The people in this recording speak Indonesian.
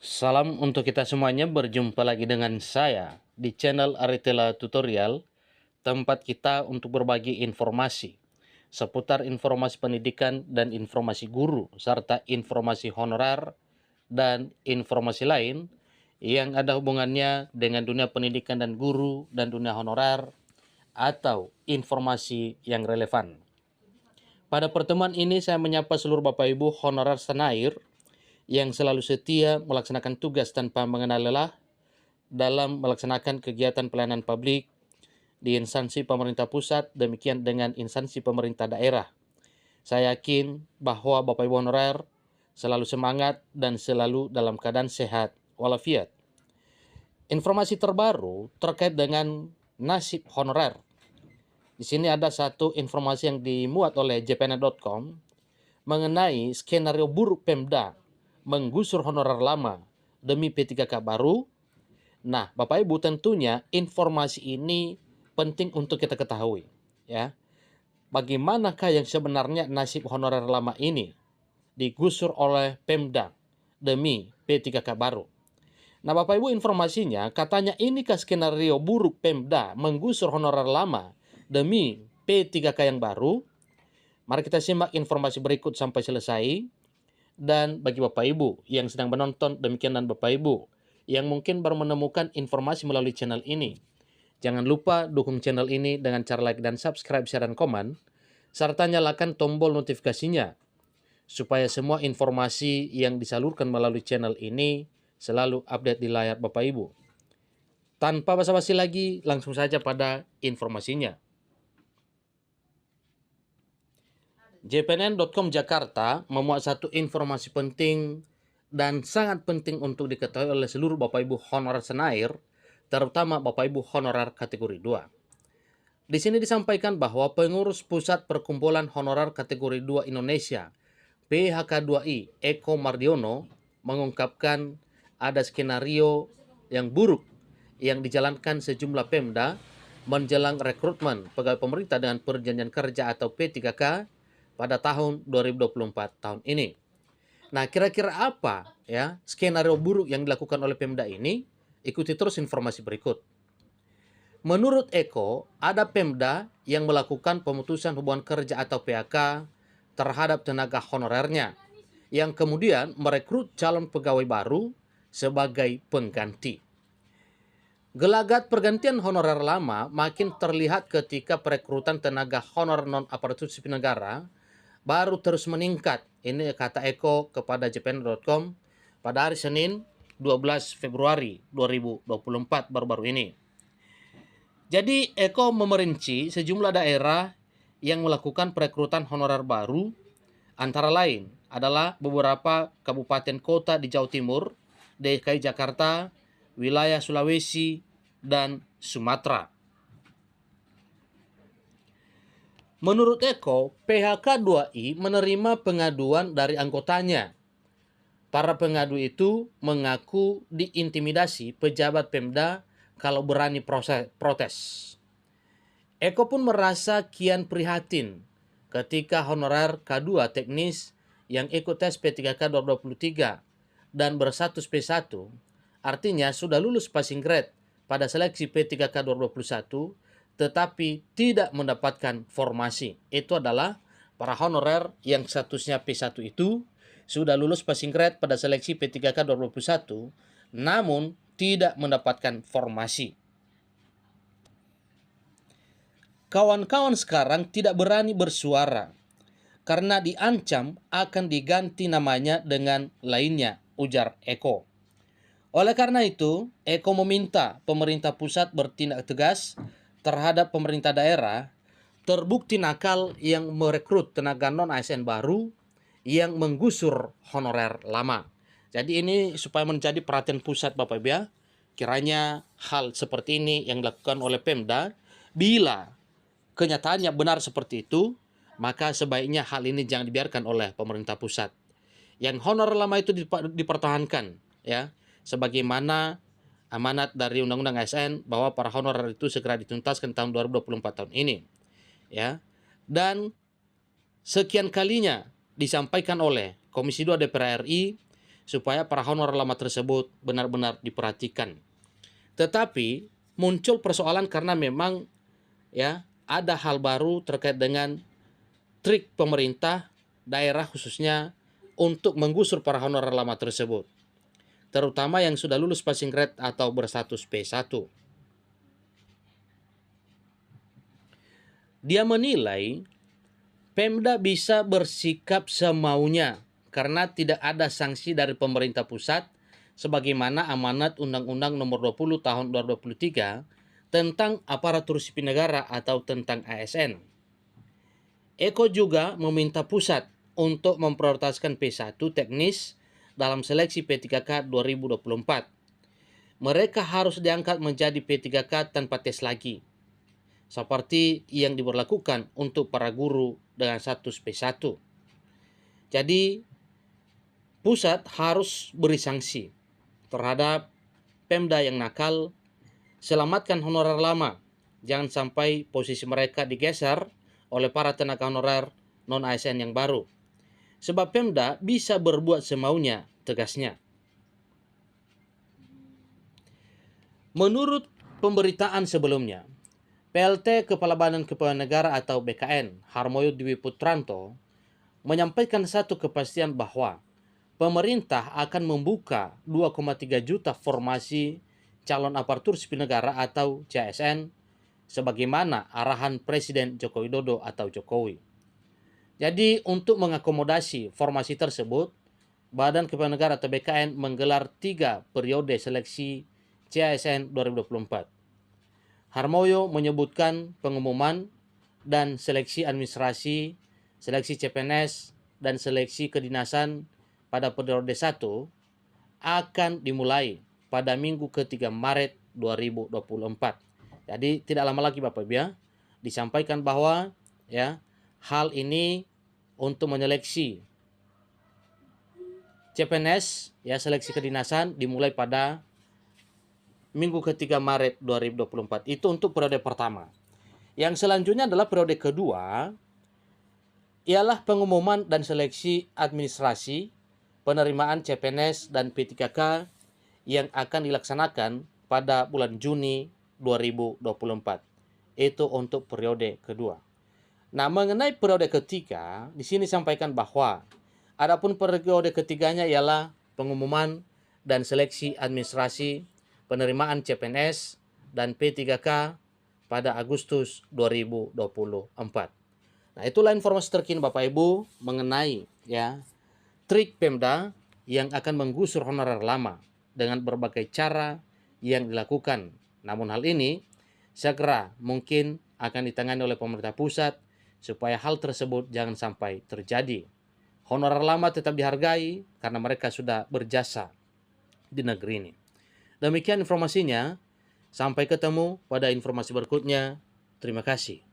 Salam untuk kita semuanya, berjumpa lagi dengan saya di channel Aritela Tutorial, tempat kita untuk berbagi informasi seputar informasi pendidikan dan informasi guru, serta informasi honorer dan informasi lain yang ada hubungannya dengan dunia pendidikan dan guru dan dunia honorer atau informasi yang relevan. Pada pertemuan ini saya menyapa seluruh Bapak Ibu honorer senair yang selalu setia melaksanakan tugas tanpa mengenal lelah dalam melaksanakan kegiatan pelayanan publik di instansi pemerintah pusat, demikian dengan instansi pemerintah daerah. Saya yakin bahwa Bapak Ibu honorer selalu semangat dan selalu dalam keadaan sehat walafiat. Informasi terbaru terkait dengan nasib honorer. Di sini ada satu informasi yang dimuat oleh jpnet.com mengenai skenario buruk Pemda menggusur honorer lama demi P3K baru. Nah, Bapak Ibu, tentunya informasi ini penting untuk kita ketahui, ya. Bagaimanakah yang sebenarnya nasib honorer lama ini digusur oleh Pemda demi P3K baru? Nah, Bapak Ibu, informasinya katanya inikah skenario buruk Pemda menggusur honorer lama demi P3K yang baru? Mari kita simak informasi berikut sampai selesai. Dan bagi Bapak Ibu yang sedang menonton, demikian dan Bapak Ibu yang mungkin baru menemukan informasi melalui channel ini, jangan lupa dukung channel ini dengan cara like dan subscribe, share, dan komen, serta nyalakan tombol notifikasinya, supaya semua informasi yang disalurkan melalui channel ini selalu update di layar Bapak Ibu. Tanpa basa-basi lagi, langsung saja pada informasinya. jpnet.com Jakarta memuat satu informasi penting dan sangat penting untuk diketahui oleh seluruh Bapak Ibu honorer senair, terutama Bapak Ibu honorer kategori 2. Di sini disampaikan bahwa pengurus Pusat Perkumpulan Honorer Kategori 2 Indonesia, PHK2I, Eko Mardiono, mengungkapkan ada skenario yang buruk yang dijalankan sejumlah Pemda menjelang rekrutmen pegawai pemerintah dengan perjanjian kerja atau P3K pada tahun 2024 tahun ini. Nah, kira-kira apa ya skenario buruk yang dilakukan oleh Pemda ini? Ikuti terus informasi berikut. Menurut Eko, ada Pemda yang melakukan pemutusan hubungan kerja atau PHK terhadap tenaga honorernya, yang kemudian merekrut calon pegawai baru sebagai pengganti. Gelagat pergantian honorer lama makin terlihat ketika perekrutan tenaga honorer non-aparatur sipil negara baru terus meningkat. Ini kata Eko kepada jpnet.com pada hari Senin 12 Februari 2024 baru-baru ini. Jadi Eko memerinci sejumlah daerah yang melakukan perekrutan honorer baru, antara lain adalah beberapa kabupaten kota di Jawa Timur, DKI Jakarta, wilayah Sulawesi, dan Sumatera. Menurut Eko, PHK2I menerima pengaduan dari anggotanya. Para pengadu itu mengaku diintimidasi pejabat Pemda kalau berani protes. Eko pun merasa kian prihatin ketika honorer K2 teknis yang ikut tes P3K 2023 dan berstatus P1, artinya sudah lulus passing grade pada seleksi P3K 2021, tetapi tidak mendapatkan formasi. Itu adalah para honorer yang statusnya P1 itu sudah lulus passing grade pada seleksi P3K 2021, namun tidak mendapatkan formasi. Kawan-kawan sekarang tidak berani bersuara karena diancam akan diganti namanya dengan lainnya, ujar Eko. Oleh karena itu, Eko meminta pemerintah pusat bertindak tegas terhadap pemerintah daerah terbukti nakal yang merekrut tenaga non-ASN baru yang menggusur honorer lama. Jadi ini supaya menjadi perhatian pusat Bapak Ibu ya. Kiranya hal seperti ini yang dilakukan oleh Pemda, bila kenyataannya benar seperti itu, maka sebaiknya hal ini jangan dibiarkan oleh pemerintah pusat. Yang honorer lama itu dipertahankan ya, sebagaimana amanat dari Undang-Undang ASN bahwa para honorer itu segera dituntaskan tahun 2024 tahun ini. Ya. Dan sekian kalinya disampaikan oleh Komisi 2 DPR RI supaya para honorer lama tersebut benar-benar diperhatikan. Tetapi muncul persoalan karena memang ya ada hal baru terkait dengan trik pemerintah daerah khususnya untuk menggusur para honorer lama tersebut, terutama yang sudah lulus passing grade atau berstatus P1. Dia menilai Pemda bisa bersikap semaunya karena tidak ada sanksi dari pemerintah pusat sebagaimana amanat Undang-Undang Nomor 20 Tahun 2023 tentang aparatur sipil negara atau tentang ASN. Eko juga meminta pusat untuk memprioritaskan P1 teknis dalam seleksi P3K 2024. Mereka harus diangkat menjadi P3K tanpa tes lagi, seperti yang diberlakukan untuk para guru dengan status P1. Jadi, pusat harus beri sanksi terhadap Pemda yang nakal, selamatkan honorer lama, jangan sampai posisi mereka digeser oleh para tenaga honorer non-ASN yang baru. Sebab Pemda bisa berbuat semaunya, tegasnya. Menurut pemberitaan sebelumnya, PLT Kepala Badan Kepegawaian Negara atau BKN, Harmoyo Dwi Putranto, menyampaikan satu kepastian bahwa pemerintah akan membuka 2,3 juta formasi calon aparatur sipil negara atau CASN sebagaimana arahan Presiden Joko Widodo atau Jokowi. Jadi untuk mengakomodasi formasi tersebut, Badan Kepegawaian Negara atau BKN menggelar 3 periode seleksi CASN 2024. Harmoyo menyebutkan pengumuman dan seleksi administrasi, seleksi CPNS, dan seleksi kedinasan pada periode 1 akan dimulai pada minggu ke-3 Maret 2024. Jadi tidak lama lagi Bapak Ibu ya, disampaikan bahwa ya hal ini untuk menyeleksi CPNS ya seleksi kedinasan dimulai pada minggu ke-3 Maret 2024. Itu untuk periode pertama. Yang selanjutnya adalah periode kedua, ialah pengumuman dan seleksi administrasi penerimaan CPNS dan P3K yang akan dilaksanakan pada bulan Juni 2024. Itu untuk periode kedua. Nah, mengenai periode ketiga, di sini sampaikan bahwa adapun periode ketiganya ialah pengumuman dan seleksi administrasi penerimaan CPNS dan P3K pada Agustus 2024. Nah, itulah informasi terkini Bapak Ibu mengenai ya trik Pemda yang akan menggusur honorer lama dengan berbagai cara yang dilakukan. Namun hal ini segera mungkin akan ditangani oleh pemerintah pusat supaya hal tersebut jangan sampai terjadi. Honorer lama tetap dihargai karena mereka sudah berjasa di negeri ini. Demikian informasinya. Sampai ketemu pada informasi berikutnya. Terima kasih.